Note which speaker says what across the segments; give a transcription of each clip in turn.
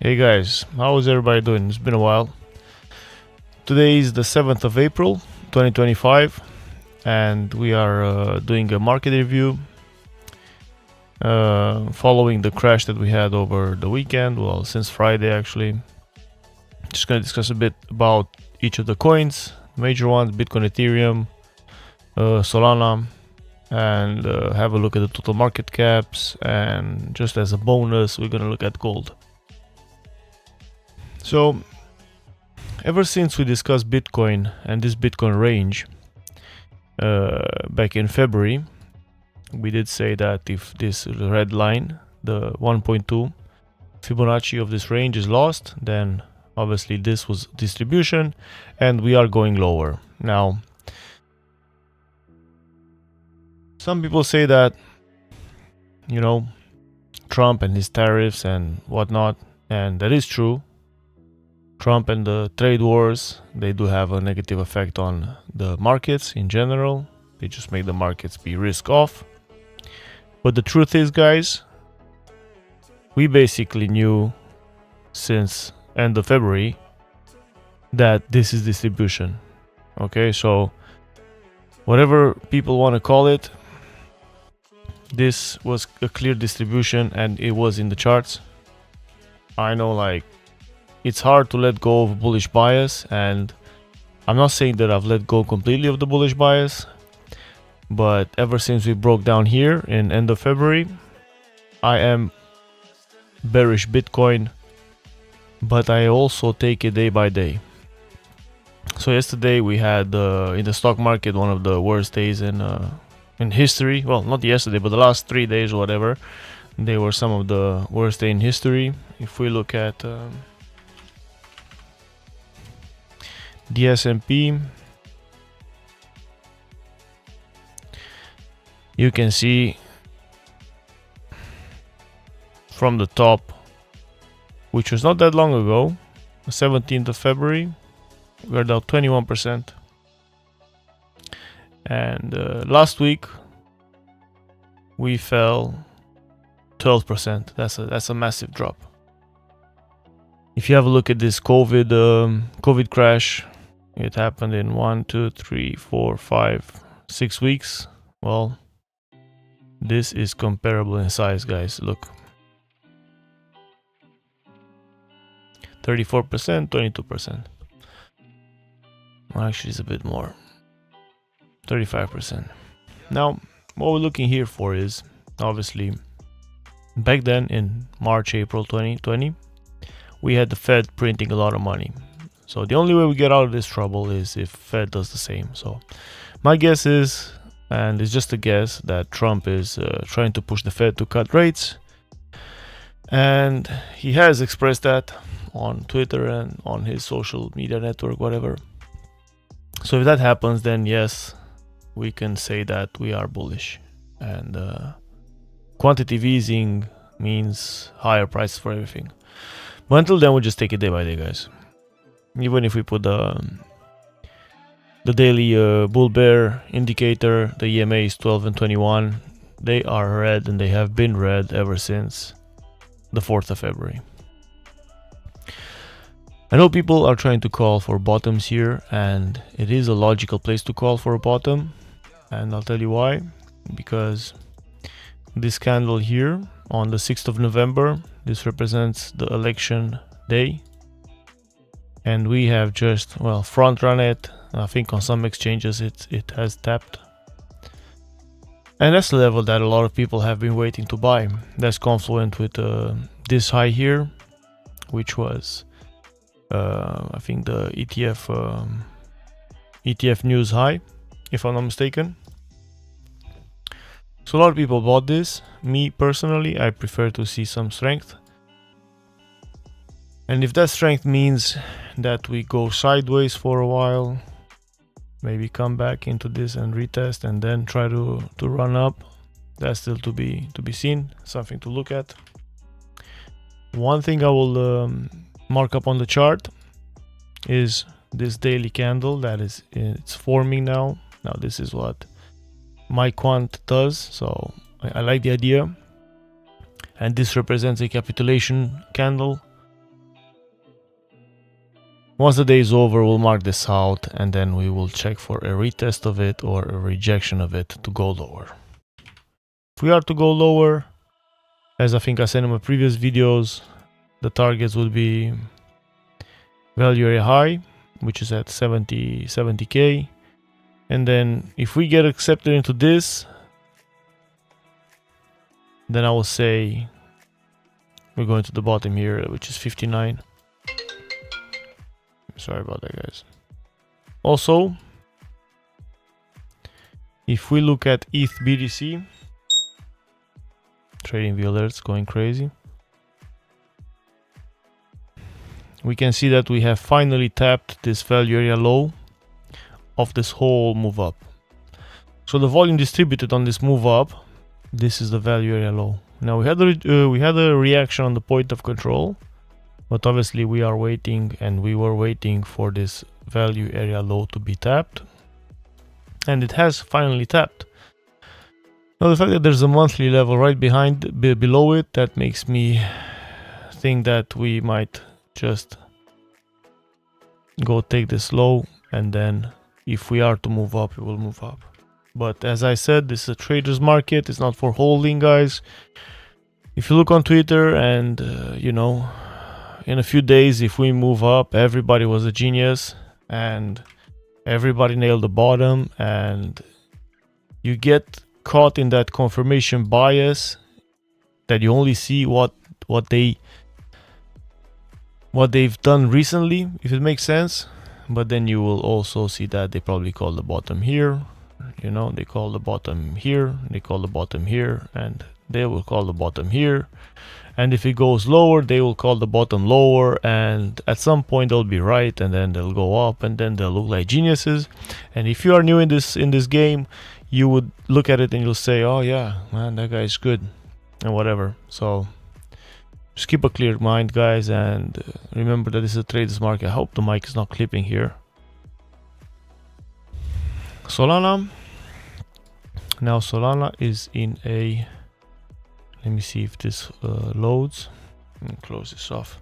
Speaker 1: Hey guys, how is everybody doing? It's been a while. Today is the 7th of April 2025 and we are doing a market review following the crash that we had over the weekend, well, since Friday actually. Just going to discuss a bit about each of the coins, major ones, Bitcoin, Ethereum, Solana, and have a look at the total market caps, and just as a bonus we're going to look at gold. So ever since we discussed Bitcoin and this Bitcoin range back in February, we did say that if this red line, the 1.2 Fibonacci of this range is lost, then obviously this was distribution and we are going lower. Now, some people say that, you know, Trump and his tariffs and whatnot, and that is true. Trump and the trade wars, they do have a negative effect on the markets in general. They just make the markets be risk off. But the truth is, guys, we basically knew since end of February that this is distribution. Okay, so whatever people want to call it, this was a clear distribution and it was in the charts. I know, like, it's hard to let go of a bullish bias, and I'm not saying that I've let go completely of the bullish bias, but ever since we broke down here in end of February, I am bearish Bitcoin, but I also take it day by day. So yesterday we had in the stock market one of the worst days in history. Well, not yesterday, but the last 3 days or whatever, they were some of the worst day in history. If we look at the S&P, you can see from the top, which was not that long ago, the 17th of February, we're down 21%. And last week we fell 12%. That's a massive drop. If you have a look at this COVID crash, it happened in 1, 2, 3, 4, 5, 6 weeks. Well, this is comparable in size, guys. Look, 34%, 22%. Well, actually, it's a bit more, 35%. Now, what we're looking here for is, obviously, back then in March, April 2020, we had the Fed printing a lot of money. So the only way we get out of this trouble is if Fed does the same. So my guess is, and it's just a guess, that Trump is trying to push the Fed to cut rates. And he has expressed that on Twitter and on his social media network, whatever. So if that happens, then yes, we can say that we are bullish. And quantitative easing means higher prices for everything. But until then, we'll just take it day by day, guys. Even if we put the daily bull bear indicator, the EMA is 12 and 21. They are red and they have been red ever since the 4th of February. I know people are trying to call for bottoms here, and it is a logical place to call for a bottom. And I'll tell you why. Because this candle here on the 6th of November, this represents the election day. And we have just, well, front run it. I think on some exchanges it has tapped. And that's the level that a lot of people have been waiting to buy. That's confluent with this high here, which was, I think, the ETF news high, if I'm not mistaken. So a lot of people bought this. Me personally, I prefer to see some strength. And if that strength means that we go sideways for a while, maybe come back into this and retest and then try to run up, that's still to be seen, something to look at. One thing I will mark up on the chart is this daily candle that it's forming now. Now this is what my quant does, so I like the idea. And this represents a capitulation candle Once the day is over, we'll mark this out and then we will check for a retest of it or a rejection of it to go lower. If we are to go lower, as I think I said in my previous videos, the targets would be value area high, which is at 70k, and then if we get accepted into this, then I will say we're going to the bottom here, which is 59. Sorry about that, guys. Also, if we look at ETH BTC, trading view alerts going crazy, we can see that we have finally tapped this value area low of this whole move up. So the volume distributed on this move up, this is the value area low. Now we had a reaction on the point of control, but obviously we are waiting, and we were waiting for this value area low to be tapped, and it has finally tapped. Now the fact that there's a monthly level right below it, that makes me think that we might just go take this low, and then if we are to move up, it will move up. But as I said, this is a trader's market, it's not for holding, guys. If you look on Twitter and you know, in a few days, if we move up, everybody was a genius and everybody nailed the bottom, and you get caught in that confirmation bias that you only see what they've done recently, if it makes sense. But then you will also see that they probably call the bottom here, you know, they call the bottom here, they call the bottom here, and they will call the bottom here, and if it goes lower, they will call the bottom lower, and at some point they'll be right, and then they'll go up, and then they'll look like geniuses. And if you are new in this game, you would look at it and you'll say, oh yeah, man, that guy is good and whatever. So just keep a clear mind, guys, and remember that this is a trader's market. I hope the mic is not clipping here. Solana. Now Solana is in a, let me see if this loads. Let me close this off.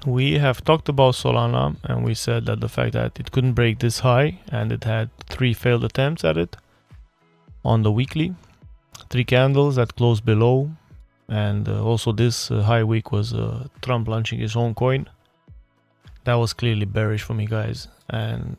Speaker 1: We have talked about Solana, and we said that the fact that it couldn't break this high, and it had 3 failed attempts at it on the weekly, 3 candles that closed below, and also this high week was Trump launching his own coin. That was clearly bearish for me, guys. And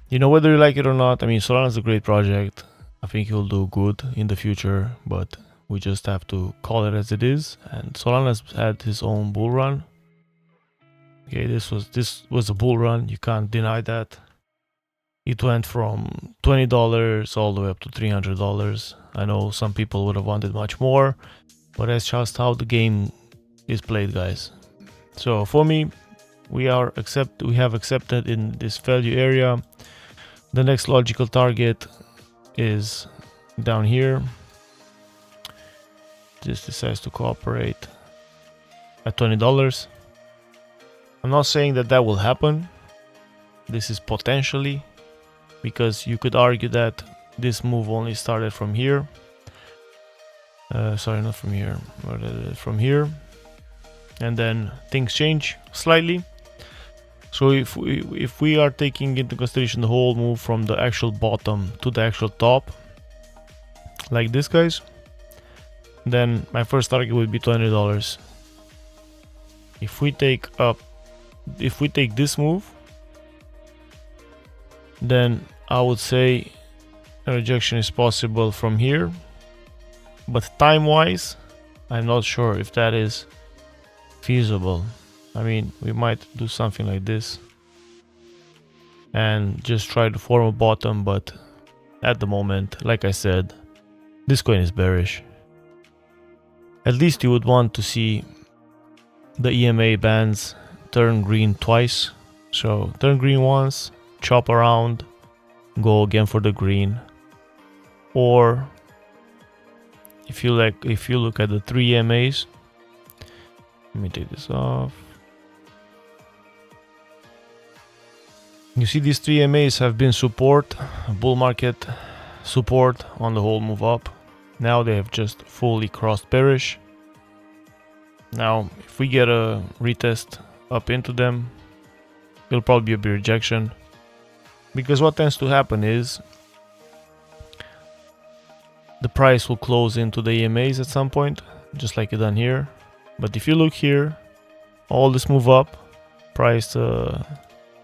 Speaker 1: you know, whether you like it or not, I mean, Solana is a great project. I think he'll do good in the future, but we just have to call it as it is. And Solana's had his own bull run. Okay, this was a bull run. You can't deny that. It went from $20 all the way up to $300. I know some people would have wanted much more, but that's just how the game is played, guys. So for me, we have accepted in this value area. The next logical target is down here. This decides to cooperate at $20. I'm not saying that that will happen. This is potentially, because you could argue that this move only started from here. Sorry, not from here, but from here. And then things change slightly. So if we are taking into consideration the whole move from the actual bottom to the actual top, like this, guys, then my first target would be $20. If we take this move, then I would say a rejection is possible from here, but time-wise, I'm not sure if that is feasible. I mean, we might do something like this and just try to form a bottom, but at the moment, like I said, this coin is bearish. At least you would want to see the EMA bands turn green twice. So turn green once, chop around, go again for the green. Or if you look at the 3 EMAs, let me take this off. You see, these 3 EMAs have been bull market support on the whole move up. Now they have just fully crossed bearish. Now, if we get a retest up into them, it'll probably be a rejection. Because what tends to happen is the price will close into the EMAs at some point, just like it done here. But if you look here, all this move up, price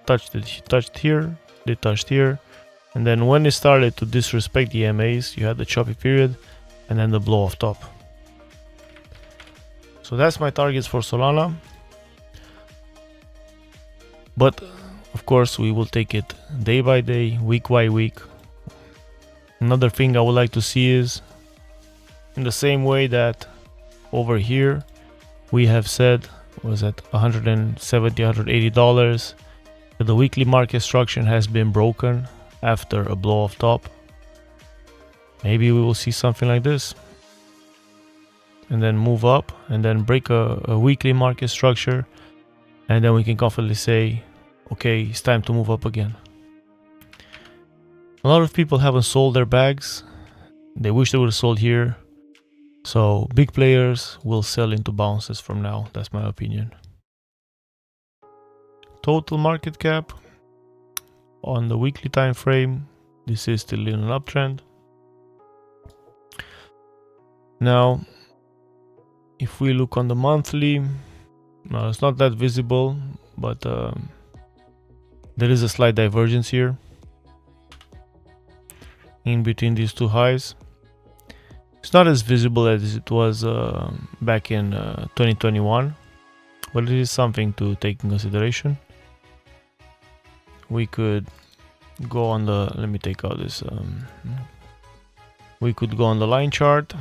Speaker 1: touched here, they touched here, and then when it started to disrespect the EMAs, you had the choppy period, and then the blow off top. So that's my targets for Solana. But of course, we will take it day by day, week by week. Another thing I would like to see is, in the same way that over here we have said was at $170, $180, that the weekly market structure has been broken after a blow off top. Maybe we will see something like this, and then move up, and then break a weekly market structure, and then we can confidently say, okay, it's time to move up again. A lot of people haven't sold their bags. They wish they would have sold here. So big players will sell into bounces from now. That's my opinion. Total market cap on the weekly time frame, this is still in an uptrend. Now, if we look on the monthly, no, it's not that visible, but there is a slight divergence here in between these two highs. It's not as visible as it was back in 2021, but it is something to take in consideration. We could go on the, let me take out this, we could go on the line chart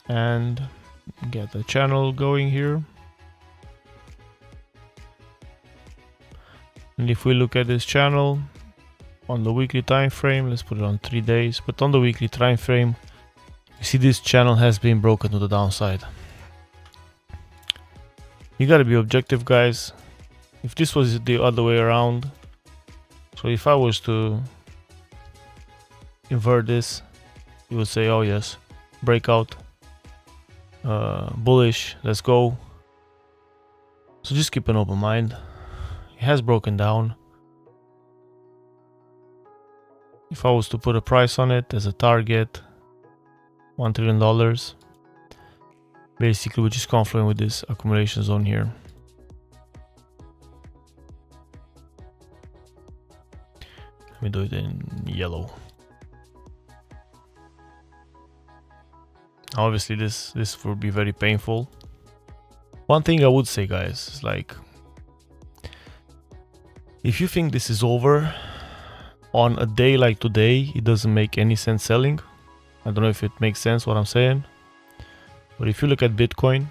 Speaker 1: and get the channel going here. And if we look at this channel on the weekly time frame, let's put it on 3 days, but on the weekly time frame, you see this channel has been broken to the downside. You gotta be objective, guys. If this was the other way around, so if I was to invert this, you would say, oh yes, breakout, bullish, let's go. So just keep an open mind. It has broken down. If I was to put a price on it as a target, $1 trillion, basically we're just confluent with this accumulation zone here. Let me do it in yellow. Obviously this will be very painful. One thing I would say, guys, is like, if you think this is over on a day like today, it doesn't make any sense selling. I don't know if it makes sense what I'm saying, but if you look at Bitcoin,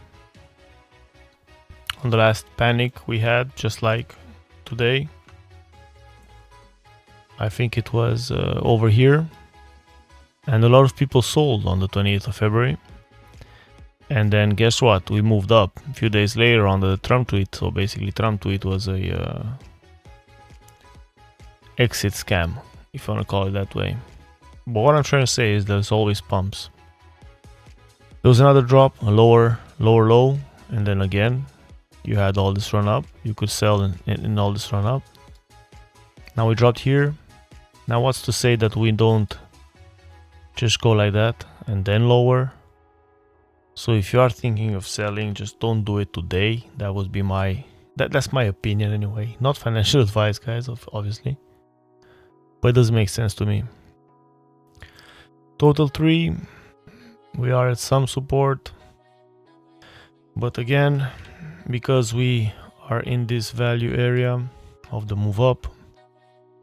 Speaker 1: on the last panic we had, just like today, I think it was over here, and a lot of people sold on the 28th of February. And then guess what? We moved up a few days later on the Trump tweet. So basically Trump tweet was a exit scam, if you want to call it that way. But what I'm trying to say is there's always pumps. There was another drop, a lower low, and then again you had all this run up. You could sell in all this run up. Now we dropped here. Now what's to say that we don't just go like that and then lower? So if you are thinking of selling, just don't do it today. That would be that's my opinion anyway. Not financial advice, guys, obviously. But it doesn't make sense to me. Total 3, we are at some support. But again, because we are in this value area of the move up,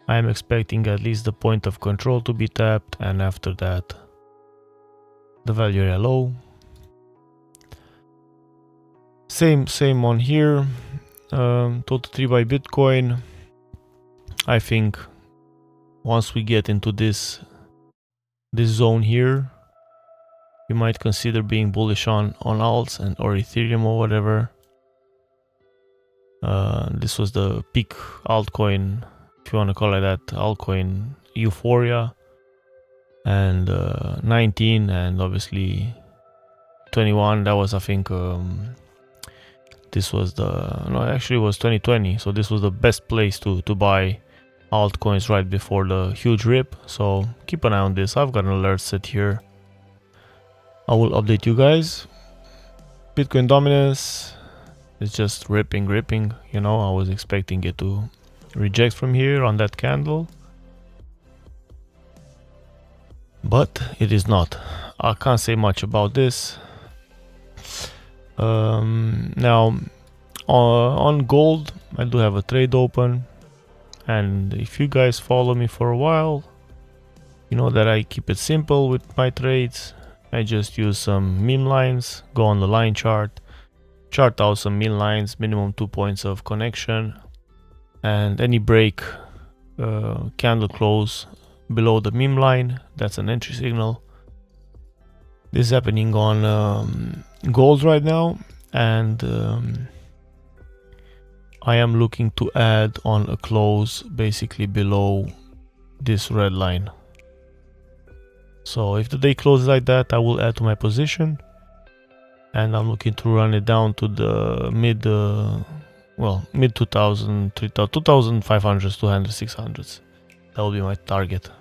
Speaker 1: I am expecting at least the point of control to be tapped, and after that, the value area low. Same on here. Total 3 by Bitcoin. I think once we get into this zone here, you might consider being bullish on alts or Ethereum or whatever. This was the peak altcoin, if you want to call it that, altcoin euphoria, and 19 and obviously 21, that was, I think, this was actually it was 2020, so this was the best place to buy altcoins right before the huge rip. So keep an eye on this. I've got an alert set here. I will update you guys. Bitcoin dominance is just ripping, you know. I was expecting it to reject from here on that candle, but it is not. I can't say much about this. Now on gold, I do have a trade open, and if you guys follow me for a while, you know that I keep it simple with my trades. I just use some meme lines, go on the line chart out some meme lines, minimum 2 points of connection, and any break candle close below the meme line, that's an entry signal. This is happening on gold right now, and I am looking to add on a close basically below this red line. So if the day closes like that, I will add to my position, and I'm looking to run it down to the mid 2000, 2500s, 200, 600s. That will be my target.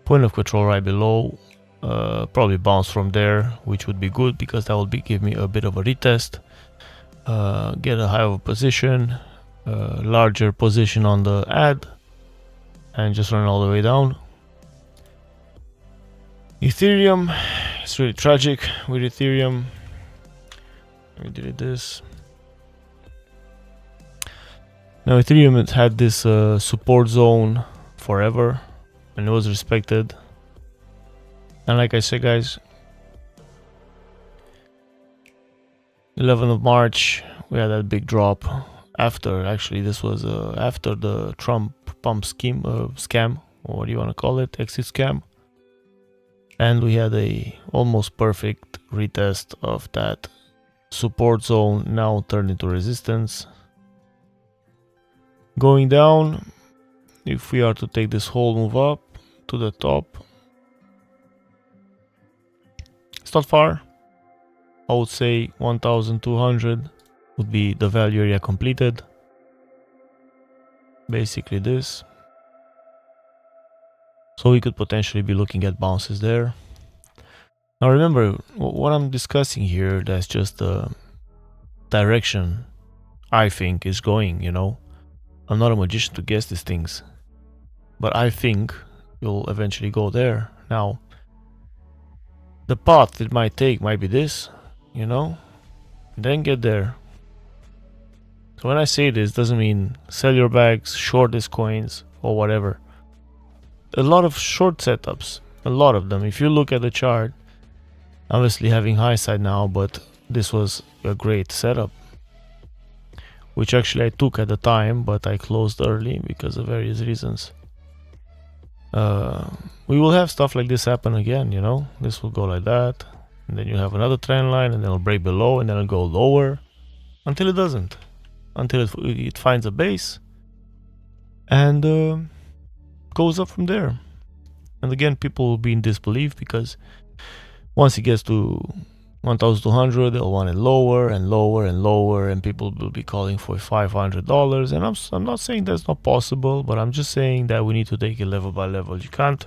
Speaker 1: Point of control right below. Probably bounce from there, which would be good because that will give me a bit of a retest. Get a higher position, larger position on the add, and just run all the way down. Ethereum, it's really tragic with Ethereum. Let me delete this. Now Ethereum had this support zone forever, and it was respected. And like I said, guys, 11th of March, we had that big drop. After, actually, this was after the Trump pump scheme, scam, or what do you want to call it, exit scam. And we had a almost perfect retest of that support zone, now turned into resistance. Going down, if we are to take this whole move up to the top, it's not far. I would say 1200 would be the value area completed. Basically this. So we could potentially be looking at bounces there. Now remember, what I'm discussing here, that's just the direction I think is going, you know. I'm not a magician to guess these things, but I think you'll eventually go there. Now, the path it might take might be this, you know, then get there. So when I say this, doesn't mean sell your bags, short these coins, or whatever. A lot of short setups, a lot of them. If you look at the chart, obviously having high side now, but this was a great setup, which actually I took at the time, but I closed early because of various reasons. We will have stuff like this happen again, you know. This will go like that, and then you have another trend line, and then it'll break below, and then it'll go lower until it doesn't, until it finds a base and goes up from there. And again, people will be in disbelief because once it gets to 1200, they'll want it lower and lower and lower, and people will be calling for $500. And I'm not saying that's not possible, but I'm just saying that we need to take it level by level. You can't.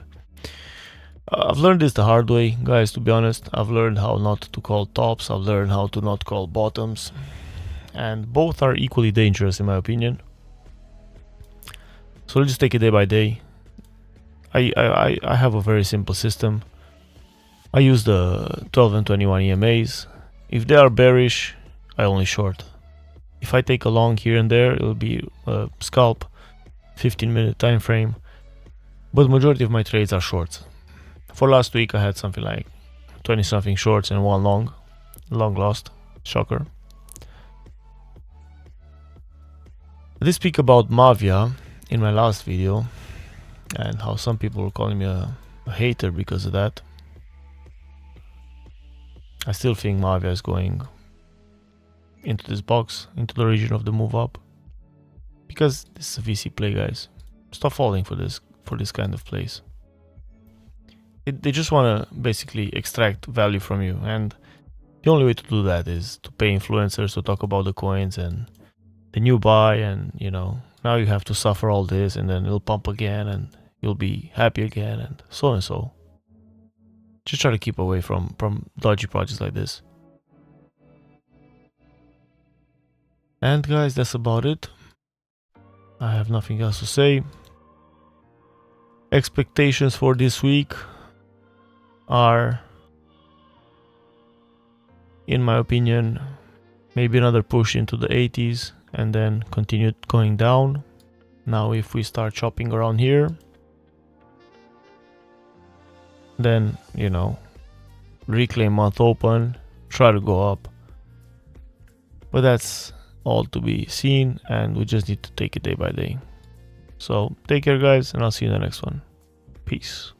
Speaker 1: I've learned this the hard way, guys, to be honest. I've learned how not to call tops. I've learned how to not call bottoms, and both are equally dangerous in my opinion. So let's just take it day by day. I have a very simple system. I use the 12 and 21 EMAs. If they are bearish, I only short. If I take a long here and there, it will be a scalp, 15-minute time frame. But majority of my trades are shorts. For last week, I had something like 20-something shorts and one long. Long lost. Shocker. I did speak about Mavia in my last video, and how some people were calling me a hater because of that. I still think Mavia is going into this box, into the region of the move up, because this is a VC play, guys. Stop falling for this kind of plays. They just want to basically extract value from you, and the only way to do that is to pay influencers to talk about the coins and the new buy, and you know, now you have to suffer all this, and then it'll pump again and you'll be happy again, and so and so. Just try to keep away from dodgy projects like this. And guys, that's about it. I have nothing else to say. Expectations for this week are, in my opinion, maybe another push into the 80s and then continue going down. Now if we start shopping around here, then, you know, reclaim month open, try to go up. But that's all to be seen, and we just need to take it day by day. So take care guys, and I'll see you in the next one. Peace.